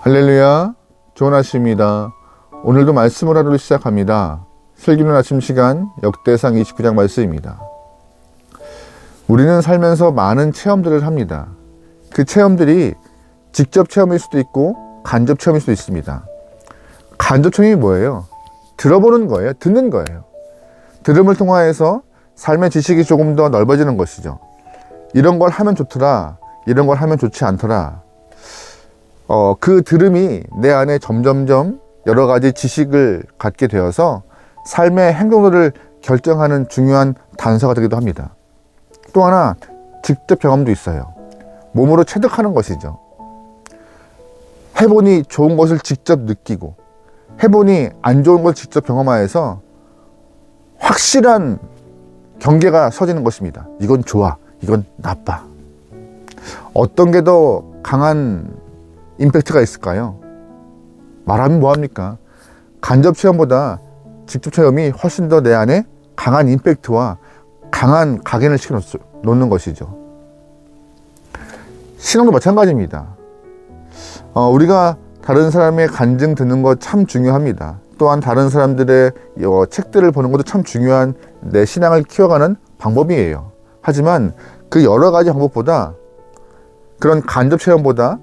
할렐루야, 좋은 아침입니다. 오늘도 말씀을 하루 시작합니다. 슬기는 아침 시간 역대상 29장 말씀입니다. 우리는 살면서 많은 체험들을 합니다. 그 체험들이 직접 체험일 수도 있고 간접 체험일 수도 있습니다. 간접 체험이 뭐예요? 들어보는 거예요. 듣는 거예요. 들음을 통하여서 삶의 지식이 조금 더 넓어지는 것이죠. 이런 걸 하면 좋더라, 이런 걸 하면 좋지 않더라. 그 들음이 내 안에 점점점 여러 가지 지식을 갖게 되어서 삶의 행동들을 결정하는 중요한 단서가 되기도 합니다. 또 하나, 직접 경험도 있어요. 몸으로 체득하는 것이죠. 해보니 좋은 것을 직접 느끼고, 해보니 안 좋은 것을 직접 경험하여서 확실한 경계가 서지는 것입니다. 이건 좋아, 이건 나빠. 어떤 게 더 강한 임팩트가 있을까요? 말하면 뭐합니까? 간접 체험보다 직접 체험이 훨씬 더 내 안에 강한 임팩트와 강한 각인을 시켜놓는 것이죠. 신앙도 마찬가지입니다. 우리가 다른 사람의 간증 듣는 거 참 중요합니다. 또한 다른 사람들의 책들을 보는 것도 참 중요한 내 신앙을 키워가는 방법이에요. 하지만 그 여러 가지 방법보다, 그런 간접 체험보다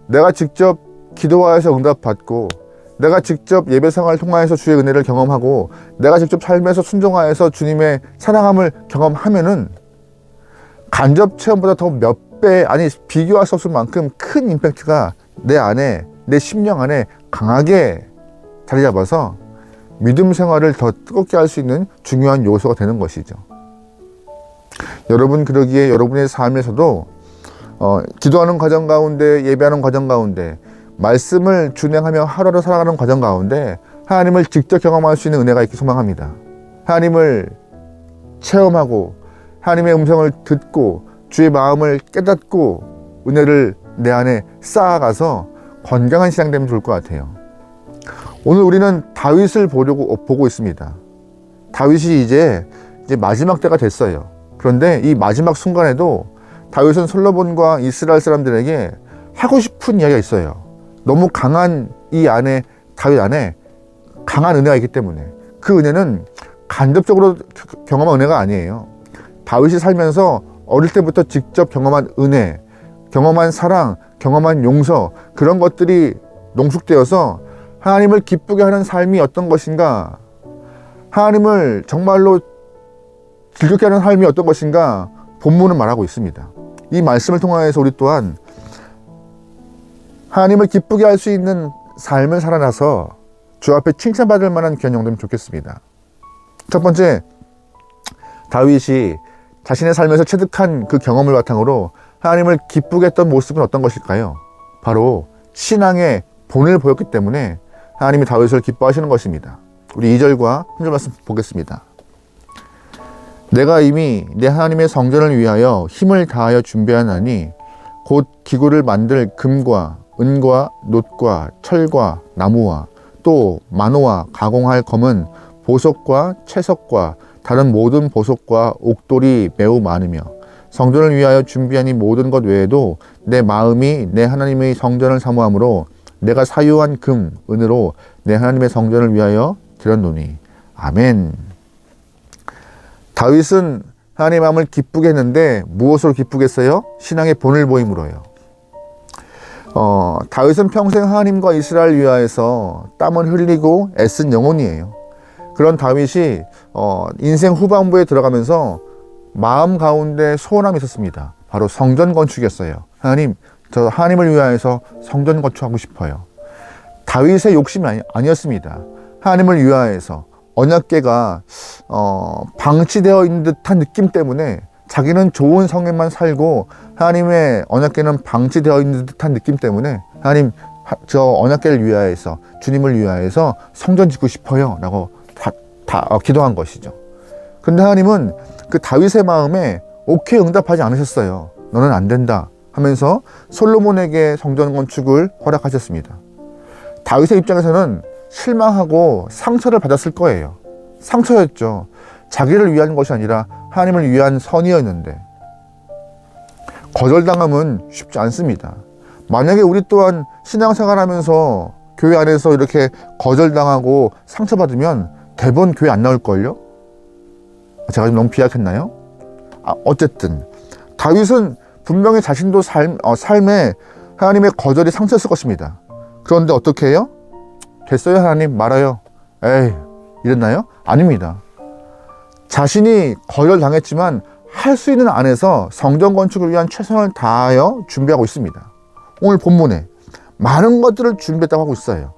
내가 직접 기도하여서 응답받고, 내가 직접 예배생활을 통하여서 주의 은혜를 경험하고, 내가 직접 삶에서 순종하여서 주님의 사랑함을 경험하면은 간접 체험보다 더 몇 배, 아니 비교할 수 없을 만큼 큰 임팩트가 내 안에, 내 심령 안에 강하게 자리 잡아서 믿음 생활을 더 뜨겁게 할 수 있는 중요한 요소가 되는 것이죠. 여러분, 그러기에 여러분의 삶에서도 기도하는 과정 가운데, 예배하는 과정 가운데, 말씀을 준행하며 하루하루 살아가는 과정 가운데 하나님을 직접 경험할 수 있는 은혜가 있기 소망합니다. 하나님을 체험하고 하나님의 음성을 듣고 주의 마음을 깨닫고 은혜를 내 안에 쌓아가서 건강한 신앙 되면 좋을 것 같아요. 오늘 우리는 다윗을 보고 있습니다. 다윗이 이제 마지막 때가 됐어요. 그런데 이 마지막 순간에도 다윗은 솔로몬과 이스라엘 사람들에게 하고 싶은 이야기가 있어요. 너무 강한 이 안에, 다윗 안에 강한 은혜가 있기 때문에, 그 은혜는 간접적으로 경험한 은혜가 아니에요. 다윗이 살면서 어릴 때부터 직접 경험한 은혜, 경험한 사랑, 경험한 용서, 그런 것들이 농축되어서 하나님을 기쁘게 하는 삶이 어떤 것인가, 하나님을 정말로 즐겁게 하는 삶이 어떤 것인가 본문은 말하고 있습니다. 이 말씀을 통하여서 우리 또한 하나님을 기쁘게 할 수 있는 삶을 살아나서 주 앞에 칭찬받을 만한 귀한 영되면 좋겠습니다. 첫 번째, 다윗이 자신의 삶에서 체득한 그 경험을 바탕으로 하나님을 기쁘게 했던 모습은 어떤 것일까요? 바로 신앙의 본을 보였기 때문에 하나님이 다윗을 기뻐하시는 것입니다. 우리 2절과 3절 말씀 보겠습니다. 내가 이미 내 하나님의 성전을 위하여 힘을 다하여 준비하나니 곧 기구를 만들 금과 은과 놋과 철과 나무와 또 만호와 가공할 검은 보석과 채석과 다른 모든 보석과 옥돌이 매우 많으며, 성전을 위하여 준비한 이 모든 것 외에도 내 마음이 내 하나님의 성전을 사모함으로 내가 사유한 금, 은으로 내 하나님의 성전을 위하여 드렸노니. 아멘. 다윗은 하나님의 마음을 기쁘게 했는데 무엇으로 기쁘게 했어요? 신앙의 본을 보임으로요. 다윗은 평생 하나님과 이스라엘 위하여서 땀을 흘리고 애쓴 영혼이에요. 그런 다윗이 인생 후반부에 들어가면서 마음 가운데 소원함이 있었습니다. 바로 성전 건축이었어요. 하나님, 저 하나님을 위하여서 성전 건축하고 싶어요. 다윗의 욕심이 아니었습니다. 하나님을 위하여서 언약궤가 방치되어 있는 듯한 느낌 때문에 자기는 좋은 성에만 살고 하나님의 언약궤는 방치되어 있는 듯한 느낌 때문에 하나님, 저 언약궤를 위하여서, 주님을 위하여서 성전 짓고 싶어요 라고 기도한 것이죠. 그런데 하나님은 그 다윗의 마음에 오케이 응답하지 않으셨어요. 너는 안 된다 하면서 솔로몬에게 성전 건축을 허락하셨습니다. 다윗의 입장에서는 실망하고 상처를 받았을 거예요. 상처였죠. 자기를 위한 것이 아니라 하나님을 위한 선이었는데 거절당함은 쉽지 않습니다. 만약에 우리 또한 신앙생활하면서 교회 안에서 이렇게 거절당하고 상처받으면 대부분 교회 안 나올걸요? 제가 좀 너무 비약했나요? 어쨌든 다윗은 분명히 자신도 삶에 하나님의 거절이 상처였을 것입니다. 그런데 어떻게 해요? 됐어요 하나님 말아요. 에이 이랬나요? 아닙니다. 자신이 거절당했지만 할 수 있는 안에서 성전 건축을 위한 최선을 다하여 준비하고 있습니다. 오늘 본문에 많은 것들을 준비했다고 하고 있어요.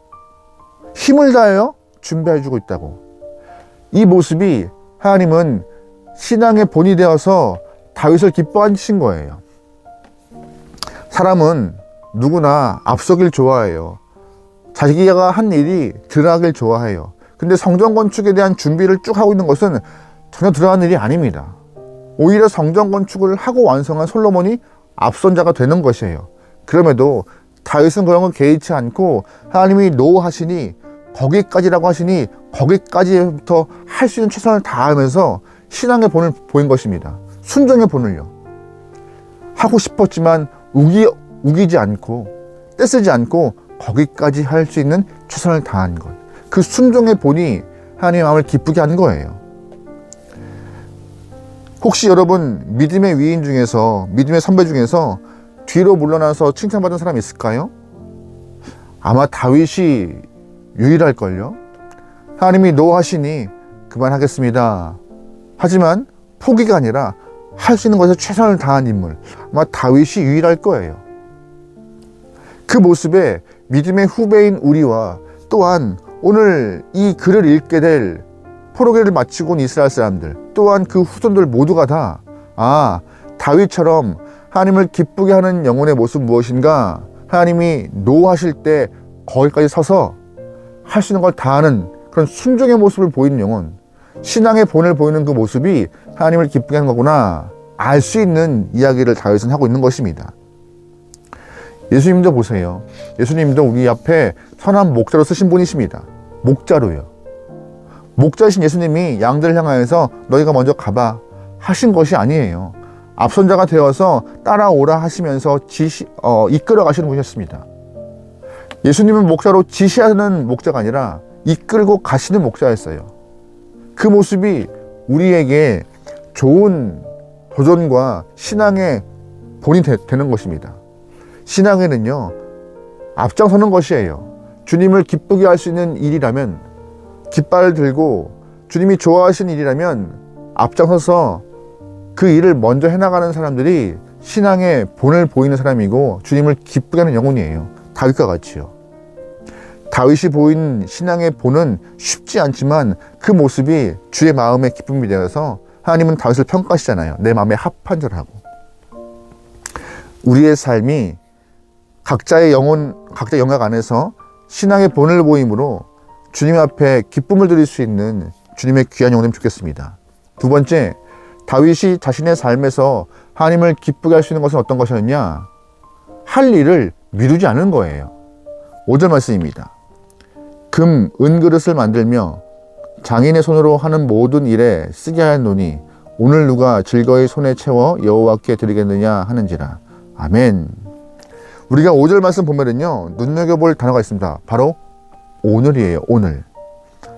힘을 다하여 준비해주고 있다고. 이 모습이 하나님은 신앙의 본이 되어서 다윗을 기뻐하신 거예요. 사람은 누구나 앞서길 좋아해요. 자기가 한 일이 드러나길 좋아해요. 근데 성전 건축에 대한 준비를 쭉 하고 있는 것은 전혀 드러난 일이 아닙니다. 오히려 성전 건축을 하고 완성한 솔로몬이 앞선 자가 되는 것이에요. 그럼에도 다윗은 그런 걸 개의치 않고 하나님이 노하시니 거기까지라고 하시니 거기까지부터 할 수 있는 최선을 다하면서 신앙의 본을 보인 것입니다. 순종의 본을요. 하고 싶었지만 우기지 않고 떼쓰지 않고 거기까지 할 수 있는 최선을 다한 것. 그 순종의 본이 하나님의 마음을 기쁘게 한 거예요. 혹시 여러분 믿음의 위인 중에서, 믿음의 선배 중에서 뒤로 물러나서 칭찬받은 사람이 있을까요? 아마 다윗이 유일할걸요. 하나님이 노하시니 그만하겠습니다. 하지만 포기가 아니라 할 수 있는 것에 최선을 다한 인물, 아마 다윗이 유일할 거예요. 그 모습에 믿음의 후배인 우리와 또한 오늘 이 글을 읽게 될 포로기를 마치고 온 이스라엘 사람들, 또한 그 후손들 모두가 다 다윗처럼 하나님을 기쁘게 하는 영혼의 모습 무엇인가? 하나님이 노하실 때 거기까지 서서 할 수 있는 걸 다하는 그런 순종의 모습을 보이는 영혼, 신앙의 본을 보이는 그 모습이 하나님을 기쁘게 하는 거구나 알 수 있는 이야기를 다윗은 하고 있는 것입니다. 예수님도 보세요. 예수님도 우리 앞에 선한 목자로 쓰신 분이십니다. 목자로요. 목자이신 예수님이 양들을 향하여서 너희가 먼저 가봐 하신 것이 아니에요. 앞선자가 되어서 따라오라 하시면서 이끌어 가시는 분이었습니다. 예수님은 목자로 지시하는 목자가 아니라 이끌고 가시는 목자였어요. 그 모습이 우리에게 좋은 도전과 신앙의 본이 되는 것입니다. 신앙에는요, 앞장서는 것이에요. 주님을 기쁘게 할 수 있는 일이라면, 깃발을 들고 주님이 좋아하시는 일이라면 앞장서서 그 일을 먼저 해나가는 사람들이 신앙의 본을 보이는 사람이고 주님을 기쁘게 하는 영혼이에요. 다윗과 같이요. 다윗이 보인 신앙의 본은 쉽지 않지만 그 모습이 주의 마음의 기쁨이 되어서 하나님은 다윗을 평가하시잖아요. 내 마음에 합한 자라고. 우리의 삶이 각자의 영역 안에서 신앙의 본을 보임으로 주님 앞에 기쁨을 드릴 수 있는 주님의 귀한 영혼이면 좋겠습니다. 두 번째, 다윗이 자신의 삶에서 하나님을 기쁘게 할 수 있는 것은 어떤 것이었냐? 할 일을 미루지 않은 거예요. 5절 말씀입니다. 금, 은그릇을 만들며 장인의 손으로 하는 모든 일에 쓰게 하였노니 오늘 누가 즐거이 손에 채워 여호와께 드리겠느냐 하는지라. 아멘. 우리가 5절 말씀 보면은요, 눈여겨볼 단어가 있습니다. 바로 오늘이에요. 오늘.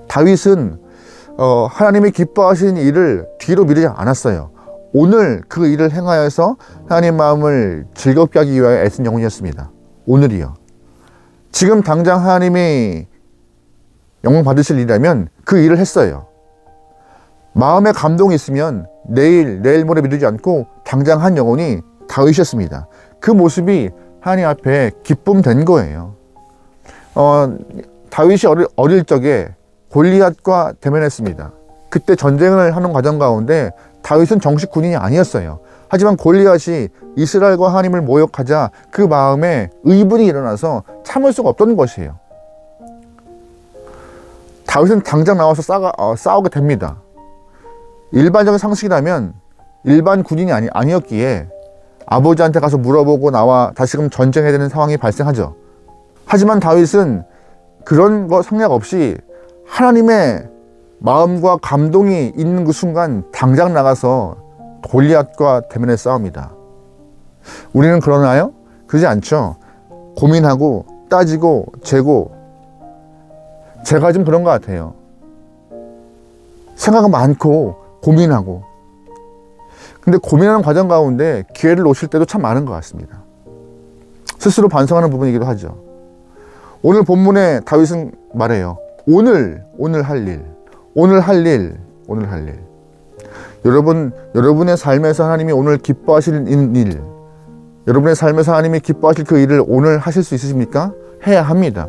다윗은 하나님이 기뻐하시는 일을 뒤로 미루지 않았어요. 오늘 그 일을 행하여서 하나님 마음을 즐겁게 하기 위하여 애쓴 영혼이었습니다. 오늘이요. 지금 당장 하나님이 영광 받으실 일이라면 그 일을 했어요. 마음에 감동이 있으면 내일 모레 미루지 않고 당장 한 영혼이 다윗이었습니다. 그 모습이 하나님 앞에 기쁨 된 거예요. 다윗이 어릴 적에 골리앗과 대면했습니다. 그때 전쟁을 하는 과정 가운데 다윗은 정식 군인이 아니었어요. 하지만 골리앗이 이스라엘과 하나님을 모욕하자 그 마음에 의분이 일어나서 참을 수가 없던 것이에요. 다윗은 당장 나와서 싸우게 됩니다. 일반적인 상식이라면 일반 군인이 아니었기에 아버지한테 가서 물어보고 나와 다시금 전쟁해야 되는 상황이 발생하죠. 하지만 다윗은 그런 거 생각 없이 하나님의 마음과 감동이 있는 그 순간 당장 나가서 골리앗과 대면해 싸웁니다. 우리는 그러나요? 그러지 않죠. 고민하고 따지고 재고, 제가 좀 그런 것 같아요. 생각은 많고 고민하고, 근데 고민하는 과정 가운데 기회를 놓칠 때도 참 많은 것 같습니다. 스스로 반성하는 부분이기도 하죠. 오늘 본문에 다윗은 말해요. 오늘 할 일. 여러분의 삶에서 하나님이 오늘 기뻐하실 일, 여러분의 삶에서 하나님이 기뻐하실 그 일을 오늘 하실 수 있으십니까? 해야 합니다.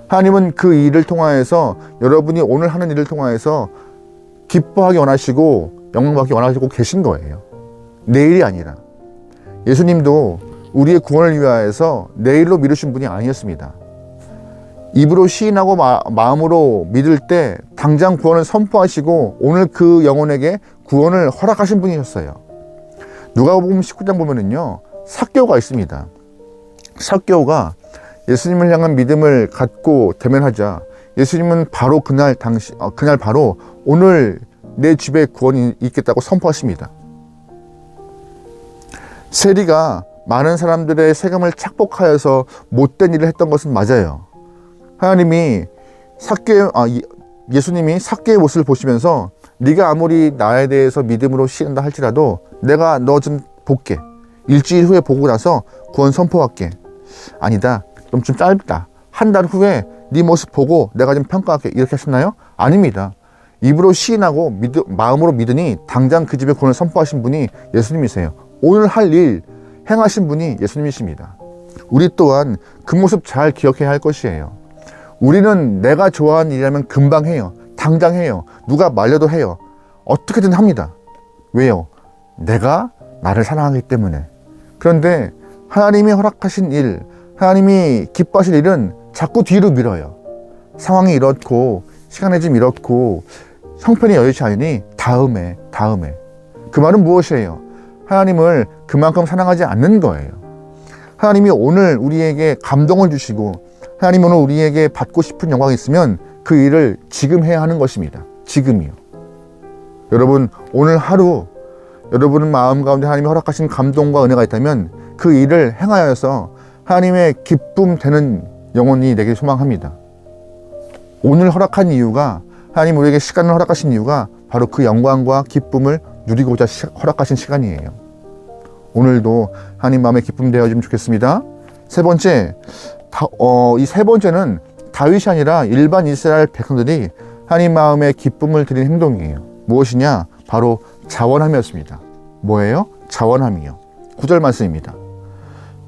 하나님은 그 일을 통하여서, 여러분이 오늘 하는 일을 통하여서 기뻐하기 원하시고 영광받기 원하시고 계신 거예요. 내일이 아니라. 예수님도 우리의 구원을 위하여서 내일로 미루신 분이 아니었습니다. 입으로 시인하고 마음으로 믿을 때 당장 구원을 선포하시고 오늘 그 영혼에게 구원을 허락하신 분이셨어요. 누가복음 19장 보면은요, 삭개오가 있습니다. 삭개오가 예수님을 향한 믿음을 갖고 대면하자 예수님은 바로 그날 바로 오늘 내 집에 구원이 있겠다고 선포하십니다. 세리가 많은 사람들의 세금을 착복하여서 못된 일을 했던 것은 맞아요. 하나님이 예수님이 삭개의 모습을 보시면서 네가 아무리 나에 대해서 믿음으로 시인한다 할지라도 내가 너 좀 볼게. 일주일 후에 보고 나서 구원 선포할게. 아니다. 좀 짧다. 한 달 후에 네 모습 보고 내가 좀 평가할게. 이렇게 하셨나요? 아닙니다. 입으로 시인하고 마음으로 믿으니 당장 그 집에 구원을 선포하신 분이 예수님이세요. 오늘 할 일 행하신 분이 예수님이십니다. 우리 또한 그 모습 잘 기억해야 할 것이에요. 우리는 내가 좋아하는 일이라면 금방 해요. 당장 해요. 누가 말려도 해요. 어떻게든 합니다. 왜요? 내가 나를 사랑하기 때문에. 그런데 하나님이 허락하신 일, 하나님이 기뻐하실 일은 자꾸 뒤로 미뤄요. 상황이 이렇고 시간이 좀 이렇고 형편이 여의치 않으니 다음에. 그 말은 무엇이에요? 하나님을 그만큼 사랑하지 않는 거예요. 하나님이 오늘 우리에게 감동을 주시고 하나님 오늘 우리에게 받고 싶은 영광이 있으면 그 일을 지금 해야 하는 것입니다. 지금이요. 여러분, 오늘 하루 여러분 마음 가운데 하나님이 허락하신 감동과 은혜가 있다면 그 일을 행하여서 하나님의 기쁨 되는 영혼이 되길 소망합니다. 오늘 허락한 이유가, 하나님 우리에게 시간을 허락하신 이유가 바로 그 영광과 기쁨을 누리고자 허락하신 시간이에요. 오늘도 하나님 마음에 기쁨 되어지면 좋겠습니다. 세 번째, 이 세 번째는 다윗이 아니라 일반 이스라엘 백성들이 하나님 마음에 기쁨을 드리는 행동이에요. 무엇이냐? 바로 자원함이었습니다. 뭐예요? 자원함이요. 9절 말씀입니다.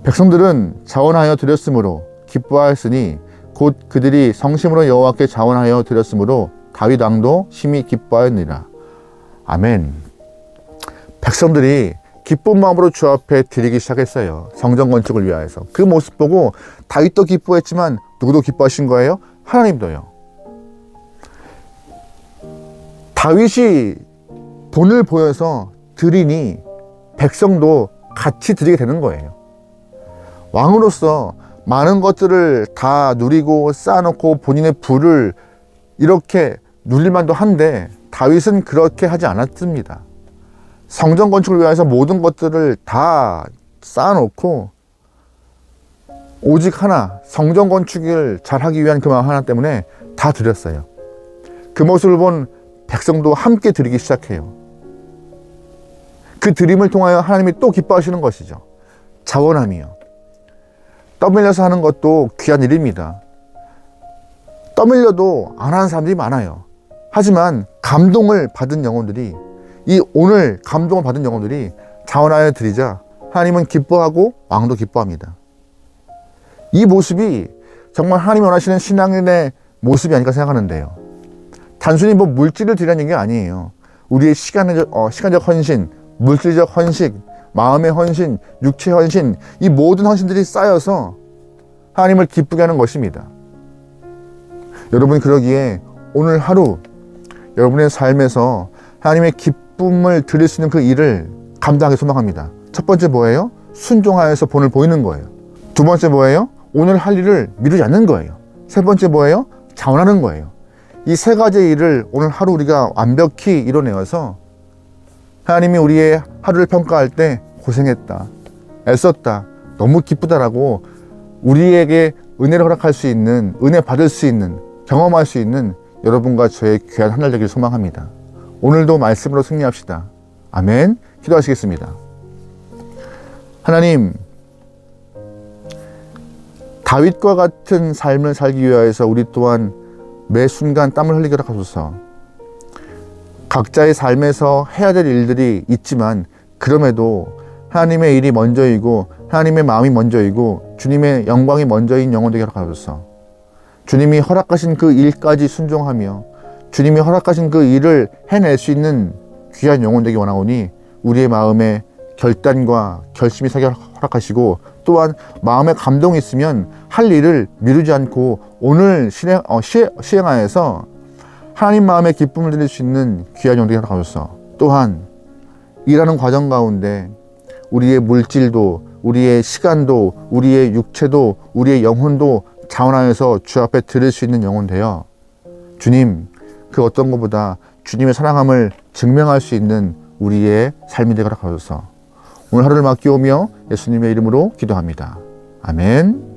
백성들은 자원하여 드렸으므로 기뻐하였으니 곧 그들이 성심으로 여호와께 자원하여 드렸으므로 다윗 왕도 심히 기뻐하였느니라. 아멘. 백성들이 기쁜 마음으로 주 앞에 드리기 시작했어요. 성전 건축을 위하여서. 그 모습 보고 다윗도 기뻐했지만 누구도 기뻐하신 거예요? 하나님도요. 다윗이 본을 보여서 드리니 백성도 같이 드리게 되는 거예요. 왕으로서 많은 것들을 다 누리고 쌓아놓고 본인의 부를 이렇게 누릴 만도 한데 다윗은 그렇게 하지 않았습니다. 성전 건축을 위해서 모든 것들을 다 쌓아놓고 오직 하나, 성전 건축을 잘하기 위한 그 마음 하나 때문에 다 드렸어요. 그 모습을 본 백성도 함께 드리기 시작해요. 그 드림을 통하여 하나님이 또 기뻐하시는 것이죠. 자원함이요. 떠밀려서 하는 것도 귀한 일입니다. 떠밀려도 안 하는 사람들이 많아요. 하지만 감동을 받은 영혼들이, 이 오늘 감동을 받은 영혼들이 자원하여 드리자 하나님은 기뻐하고 왕도 기뻐합니다. 이 모습이 정말 하나님이 원하시는 신앙인의 모습이 아닐까 생각하는데요. 단순히 뭐 물질을 드리라는 게 아니에요. 우리의 시간적 헌신, 물질적 헌신, 마음의 헌신, 육체 헌신, 이 모든 헌신들이 쌓여서 하나님을 기쁘게 하는 것입니다. 여러분, 그러기에 오늘 하루 여러분의 삶에서 하나님의 기쁨을 드릴 수 있는 그 일을 감당하기 소망합니다. 첫 번째 뭐예요? 순종하여서 본을 보이는 거예요. 두 번째 뭐예요? 오늘 할 일을 미루지 않는 거예요. 세 번째 뭐예요? 자원하는 거예요. 이 세 가지 일을 오늘 하루 우리가 완벽히 이뤄내어서 하나님이 우리의 하루를 평가할 때 고생했다, 애썼다, 너무 기쁘다라고 우리에게 은혜를 허락할 수 있는, 은혜 받을 수 있는, 경험할 수 있는 여러분과 저의 귀한 한 날 되길 소망합니다. 오늘도 말씀으로 승리합시다. 아멘. 기도하시겠습니다. 하나님, 다윗과 같은 삶을 살기 위하여서 우리 또한 매 순간 땀을 흘리게 하소서. 각자의 삶에서 해야 될 일들이 있지만 그럼에도 하나님의 일이 먼저이고 하나님의 마음이 먼저이고 주님의 영광이 먼저인 영혼 되게 하소서. 주님이 허락하신 그 일까지 순종하며 주님이 허락하신 그 일을 해낼 수 있는 귀한 영혼 되기 원하오니 우리의 마음에 결단과 결심이 서게 허락하시고 또한 마음에 감동이 있으면 할 일을 미루지 않고 오늘 시행하여서 하나님 마음에 기쁨을 드릴 수 있는 귀한 영혼들이 허락하소서. 또한 일하는 과정 가운데 우리의 물질도 우리의 시간도 우리의 육체도 우리의 영혼도 자원하여서 주 앞에 드릴 수 있는 영혼 되어 주님 그 어떤 것보다 주님의 사랑함을 증명할 수 있는 우리의 삶이 되게 허락하소서. 오늘 하루를 맡기오며 예수님의 이름으로 기도합니다. 아멘.